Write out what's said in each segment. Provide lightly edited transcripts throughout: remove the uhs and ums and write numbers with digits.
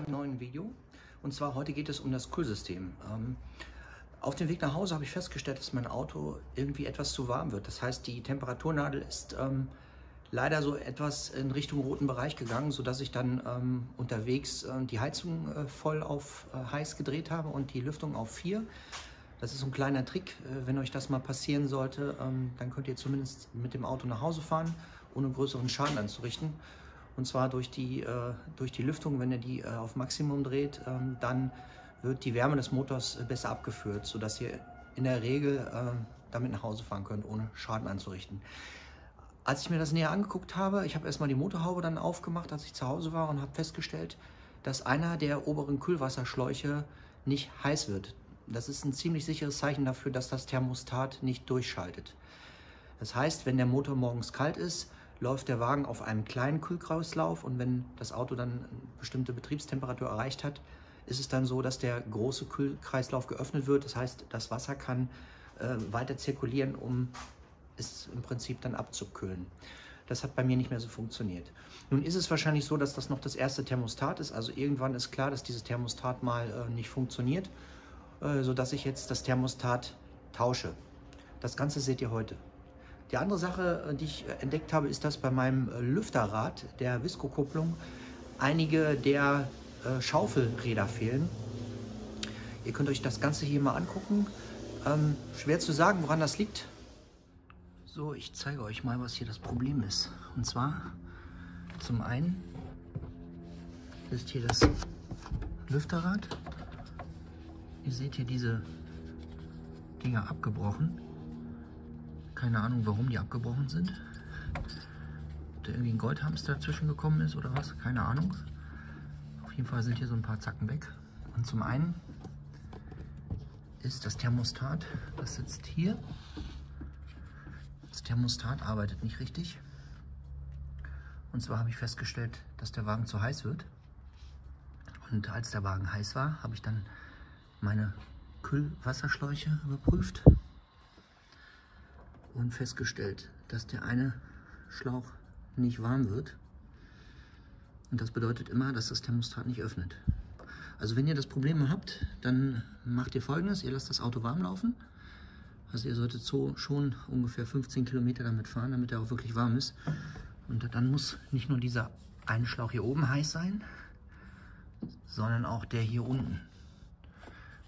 einem neuen Video. Und zwar heute geht es um das Kühlsystem. Auf dem Weg nach Hause habe ich festgestellt, dass mein Auto irgendwie etwas zu warm wird. Das heißt, die Temperaturnadel ist leider so etwas in Richtung roten Bereich gegangen, sodass ich dann unterwegs die Heizung voll auf heiß gedreht habe und die Lüftung auf 4. Das ist so ein kleiner Trick. Wenn euch das mal passieren sollte, dann könnt ihr zumindest mit dem Auto nach Hause fahren, ohne größeren Schaden anzurichten. Und zwar durch die Lüftung, wenn ihr die auf Maximum dreht, dann wird die Wärme des Motors besser abgeführt, sodass ihr in der Regel damit nach Hause fahren könnt, ohne Schaden anzurichten. Als ich mir das näher angeguckt habe, ich habe erstmal die Motorhaube dann aufgemacht, als ich zu Hause war, und habe festgestellt, dass einer der oberen Kühlwasserschläuche nicht heiß wird. Das ist ein ziemlich sicheres Zeichen dafür, dass das Thermostat nicht durchschaltet. Das heißt, wenn der Motor morgens kalt ist, läuft der Wagen auf einem kleinen Kühlkreislauf, und wenn das Auto dann eine bestimmte Betriebstemperatur erreicht hat, ist es dann so, dass der große Kühlkreislauf geöffnet wird. Das heißt, das Wasser kann weiter zirkulieren, um es im Prinzip dann abzukühlen. Das hat bei mir nicht mehr so funktioniert. Nun ist es wahrscheinlich so, dass das noch das erste Thermostat ist. Also irgendwann ist klar, dass dieses Thermostat mal nicht funktioniert, sodass ich jetzt das Thermostat tausche. Das Ganze seht ihr heute. Die andere Sache, die ich entdeckt habe, ist, dass bei meinem Lüfterrad der Visco-Kupplung einige der Schaufelräder fehlen. Ihr könnt euch das Ganze hier mal angucken. Schwer zu sagen, woran das liegt. So, ich zeige euch mal, was hier das Problem ist. Und zwar, zum einen ist hier das Lüfterrad. Ihr seht hier diese Dinger abgebrochen. Keine Ahnung, warum die abgebrochen sind. Ob da irgendwie ein Goldhamster dazwischen gekommen ist oder was, keine Ahnung. Auf jeden Fall sind hier so ein paar Zacken weg. Und zum einen ist das Thermostat, das sitzt hier. Das Thermostat arbeitet nicht richtig. Und zwar habe ich festgestellt, dass der Wagen zu heiß wird. Und als der Wagen heiß war, habe ich dann meine Kühlwasserschläuche überprüft und festgestellt, dass der eine Schlauch nicht warm wird. Und das bedeutet immer, dass das Thermostat nicht öffnet. Also wenn ihr das Problem habt, dann macht ihr Folgendes: Ihr lasst das Auto warm laufen. Also ihr solltet so schon ungefähr 15 Kilometer damit fahren, damit er auch wirklich warm ist. Und dann muss nicht nur dieser eine Schlauch hier oben heiß sein, sondern auch der hier unten.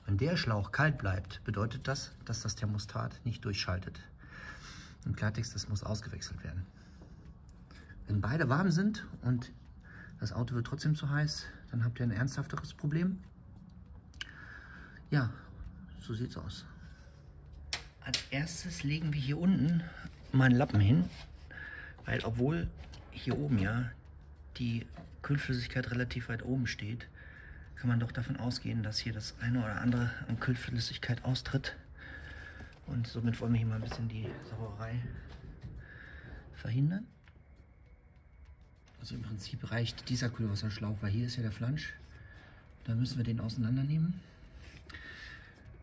Wenn der Schlauch kalt bleibt, bedeutet das, dass das Thermostat nicht durchschaltet. Im Klartext, das muss ausgewechselt werden. Wenn beide warm sind und das Auto wird trotzdem zu heiß, dann habt ihr ein ernsthafteres Problem. Ja, so sieht's aus. Als erstes legen wir hier unten mal einen Lappen hin, weil obwohl hier oben ja die Kühlflüssigkeit relativ weit oben steht, kann man doch davon ausgehen, dass hier das eine oder andere an Kühlflüssigkeit austritt. Und somit wollen wir hier mal ein bisschen die Sauerei verhindern. Also im Prinzip reicht dieser Kühlwasserschlauch, weil hier ist ja der Flansch. Da müssen wir den auseinandernehmen.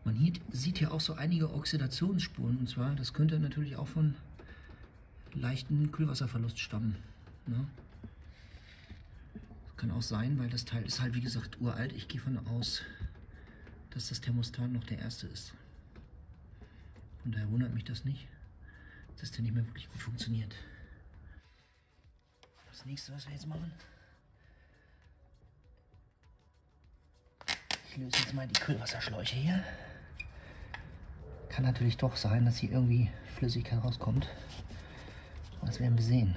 Man sieht hier auch so einige Oxidationsspuren, und zwar, das könnte natürlich auch von leichten Kühlwasserverlust stammen. Ne? Das kann auch sein, weil das Teil ist halt, wie gesagt, uralt. Ich gehe davon aus, dass das Thermostat noch der erste ist. Von daher wundert mich das nicht, dass der nicht mehr wirklich gut funktioniert. Das nächste, was wir jetzt machen: Ich löse jetzt mal die Kühlwasserschläuche hier. Kann natürlich doch sein, dass hier irgendwie Flüssigkeit rauskommt. Das werden wir sehen.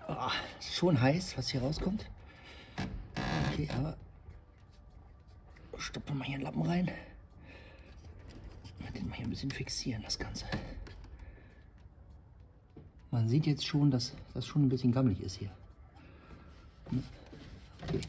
Oh, ist schon heiß, was hier rauskommt. Okay, aber stopfen wir mal hier einen Lappen rein. Den mal hier ein bisschen fixieren, das Ganze. Man sieht jetzt schon, dass das schon ein bisschen gammelig ist hier. Okay.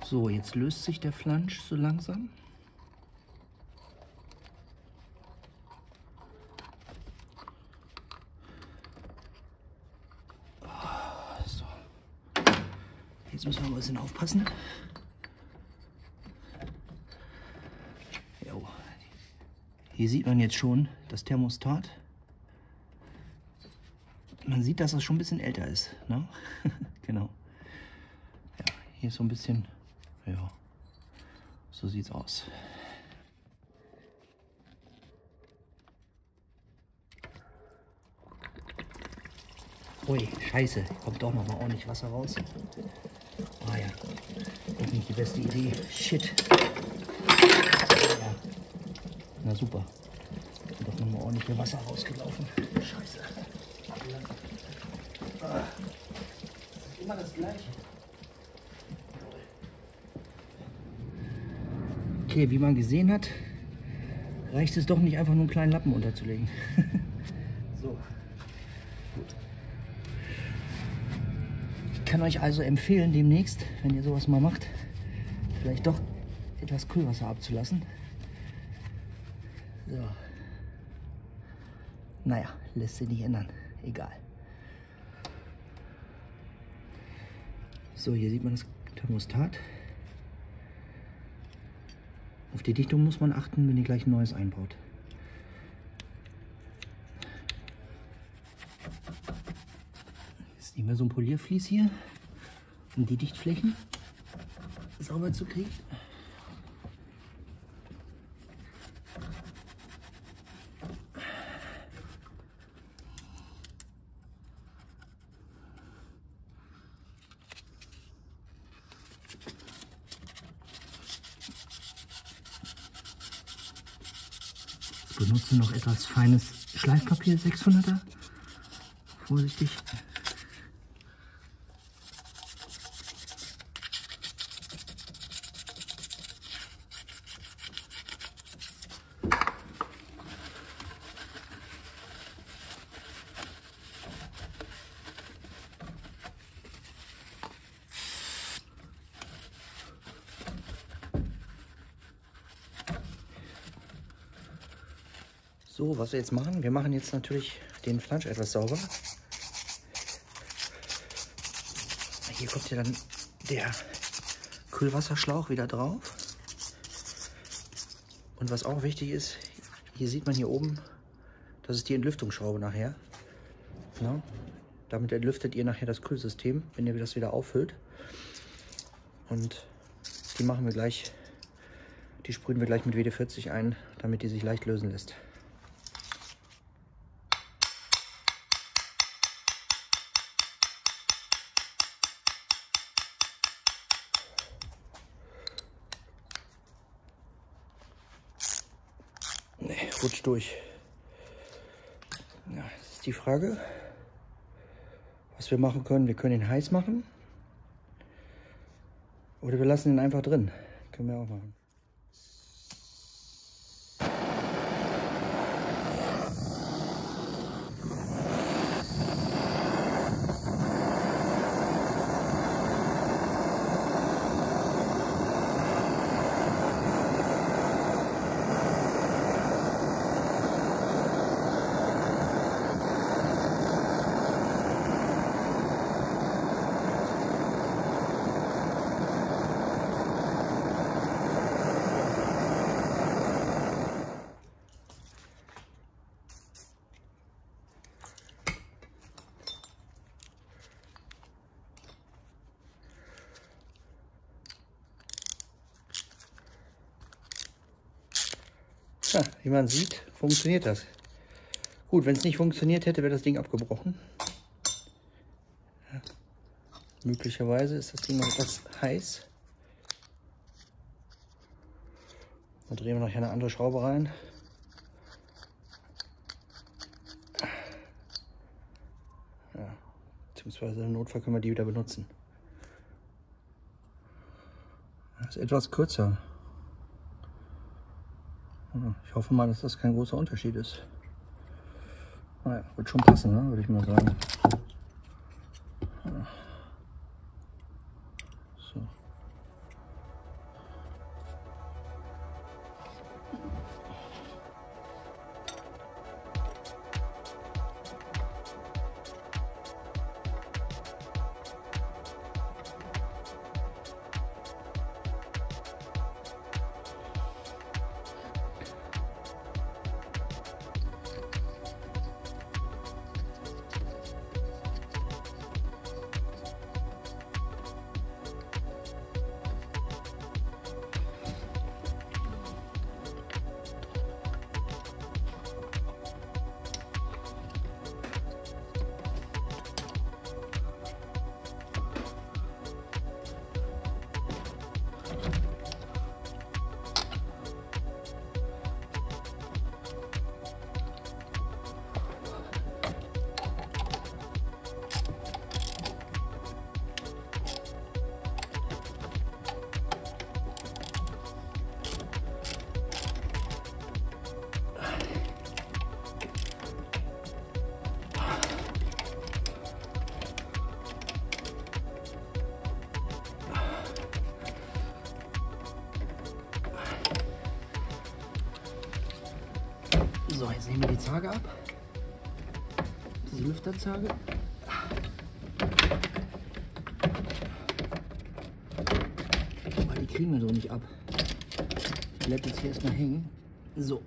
So, jetzt löst sich der Flansch so langsam. So. Jetzt müssen wir mal ein bisschen aufpassen. Jo. Hier sieht man jetzt schon das Thermostat. Man sieht, dass das schon ein bisschen älter ist, ne? Genau. Ja, hier ist so ein bisschen, ja, so sieht's aus. Ui, scheiße, kommt doch noch mal ordentlich Wasser raus. Ah ja, doch nicht die beste Idee. Shit. Ja. Na super. Doch noch mal ordentlich Wasser rausgelaufen. Scheiße. Das ist immer das Gleiche. Okay, wie man gesehen hat, reicht es doch nicht einfach nur einen kleinen Lappen unterzulegen. So. Gut. Ich kann euch also empfehlen, demnächst, wenn ihr sowas mal macht, vielleicht doch etwas Kühlwasser abzulassen. So. Naja, lässt sich nicht ändern. Egal. So, hier sieht man das Thermostat. Auf die Dichtung muss man achten, wenn ihr gleich ein neues einbaut. Ist nicht mehr so ein Poliervlies hier, um die Dichtflächen sauber zu kriegen. Ich benutze noch etwas feines Schleifpapier, 600er. Vorsichtig. So, was wir jetzt machen, wir machen jetzt natürlich den Flansch etwas sauber. Hier kommt ja dann der Kühlwasserschlauch wieder drauf. Und was auch wichtig ist, hier sieht man hier oben, das ist die Entlüftungsschraube nachher. Ja, damit entlüftet ihr nachher das Kühlsystem, wenn ihr das wieder auffüllt. Und die machen wir gleich, die sprühen wir gleich mit WD-40 ein, damit die sich leicht lösen lässt. Nee, rutscht durch. Ja, das ist die Frage, was wir machen können. Wir können ihn heiß machen oder wir lassen ihn einfach drin. Können wir auch machen. Ja, wie man sieht, funktioniert das. Gut, wenn es nicht funktioniert hätte, wäre das Ding abgebrochen. Ja. Möglicherweise ist das Ding noch etwas heiß. Da drehen wir noch eine andere Schraube rein. Ja, beziehungsweise im Notfall können wir die wieder benutzen. Das ist etwas kürzer. Ich hoffe mal, dass das kein großer Unterschied ist. Naja, wird schon passen, ne? Würde ich mal sagen. So. So, jetzt nehmen wir die Zarge ab. Diese Lüfterzarge. Aber die kriegen wir so nicht ab. Die bleibt jetzt hier erstmal hängen. So.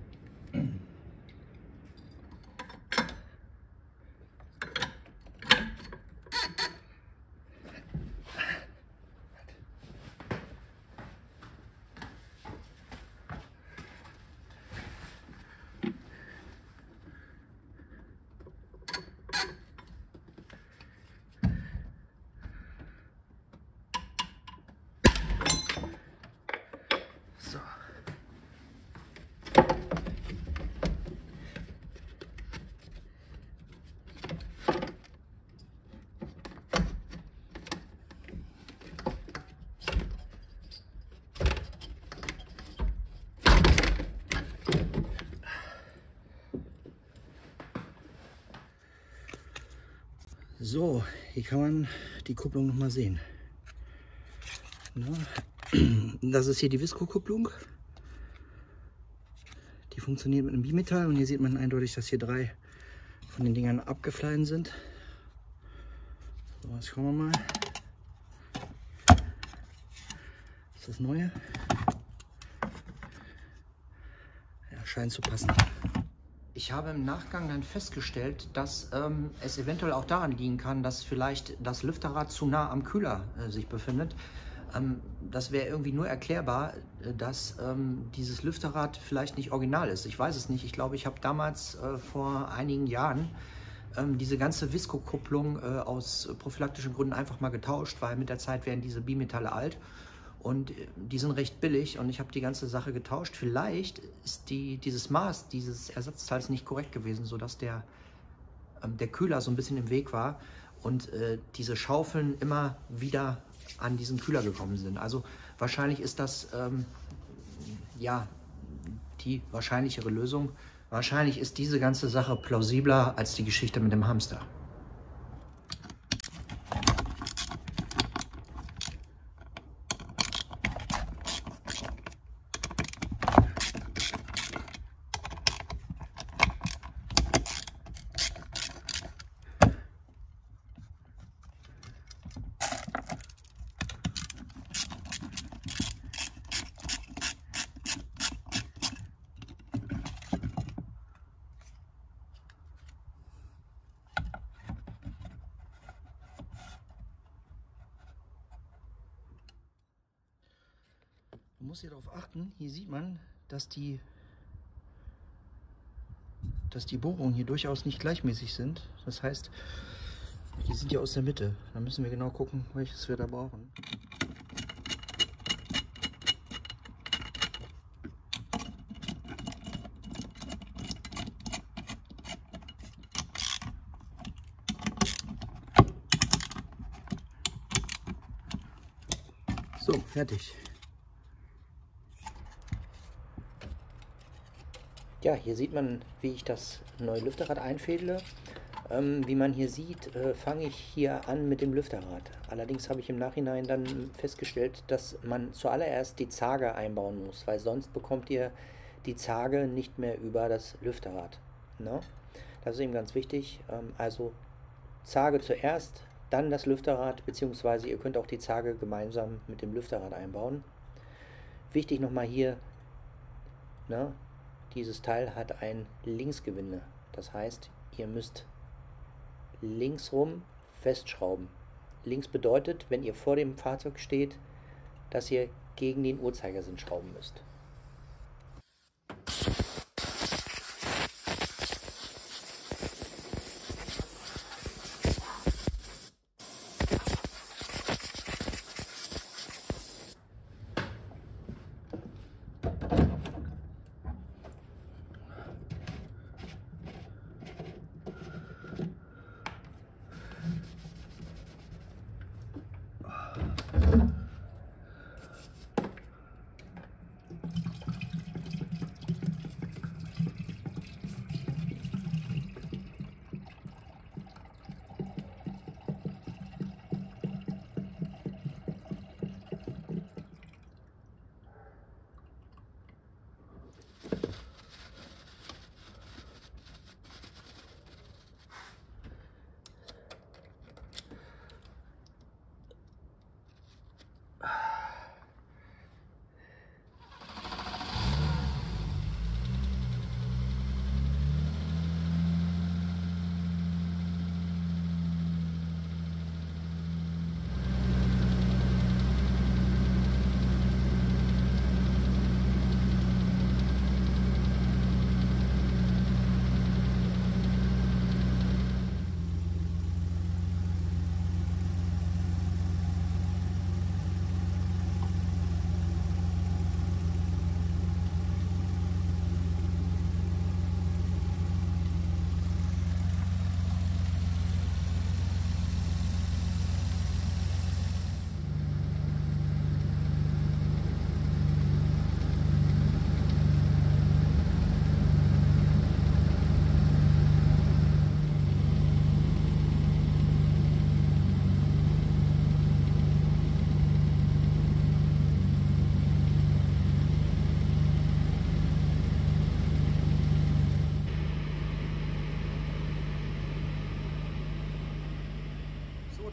So, hier kann man die Kupplung noch mal sehen. Na, das ist hier die Visco-Kupplung. Die funktioniert mit einem Bimetall und hier sieht man eindeutig, dass hier 3 von den Dingern abgefallen sind. So, jetzt schauen wir mal. Das ist das Neue. Ja, scheint zu passen. Ich habe im Nachgang dann festgestellt, dass es eventuell auch daran liegen kann, dass vielleicht das Lüfterrad zu nah am Kühler sich befindet. Das wäre irgendwie nur erklärbar, dass dieses Lüfterrad vielleicht nicht original ist. Ich weiß es nicht. Ich glaube, ich habe damals vor einigen Jahren diese ganze Visco-Kupplung aus prophylaktischen Gründen einfach mal getauscht, weil mit der Zeit werden diese Bimetalle alt. Und die sind recht billig und ich habe die ganze Sache getauscht. Vielleicht ist dieses Maß dieses Ersatzteils nicht korrekt gewesen, sodass der Kühler so ein bisschen im Weg war und diese Schaufeln immer wieder an diesen Kühler gekommen sind. Also wahrscheinlich ist das ja die wahrscheinlichere Lösung. Wahrscheinlich ist diese ganze Sache plausibler als die Geschichte mit dem Hamster. Man muss hier darauf achten, hier sieht man, dass die Bohrungen hier durchaus nicht gleichmäßig sind. Das heißt, die sind ja aus der Mitte. Da müssen wir genau gucken, welches wir da brauchen. So, fertig. Ja, hier sieht man, wie ich das neue Lüfterrad einfädle. Wie man hier sieht, fange ich hier an mit dem Lüfterrad. Allerdings habe ich im Nachhinein dann festgestellt, dass man zuallererst die Zarge einbauen muss, weil sonst bekommt ihr die Zarge nicht mehr über das Lüfterrad. Ne? Das ist eben ganz wichtig. Also Zarge zuerst, dann das Lüfterrad, beziehungsweise ihr könnt auch die Zarge gemeinsam mit dem Lüfterrad einbauen. Wichtig nochmal hier, ne? Dieses Teil hat ein Linksgewinde. Das heißt, ihr müsst linksrum festschrauben. Links bedeutet, wenn ihr vor dem Fahrzeug steht, dass ihr gegen den Uhrzeigersinn schrauben müsst.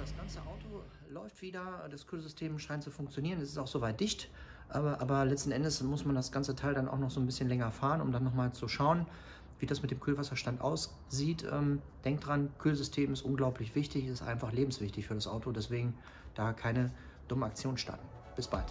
das ganze Auto läuft wieder, das Kühlsystem scheint zu funktionieren, es ist auch soweit dicht, aber letzten Endes muss man das ganze Teil dann auch noch so ein bisschen länger fahren, um dann nochmal zu schauen, wie das mit dem Kühlwasserstand aussieht. Denkt dran, Kühlsystem ist unglaublich wichtig, ist einfach lebenswichtig für das Auto, deswegen da keine dumme Aktion starten. Bis bald.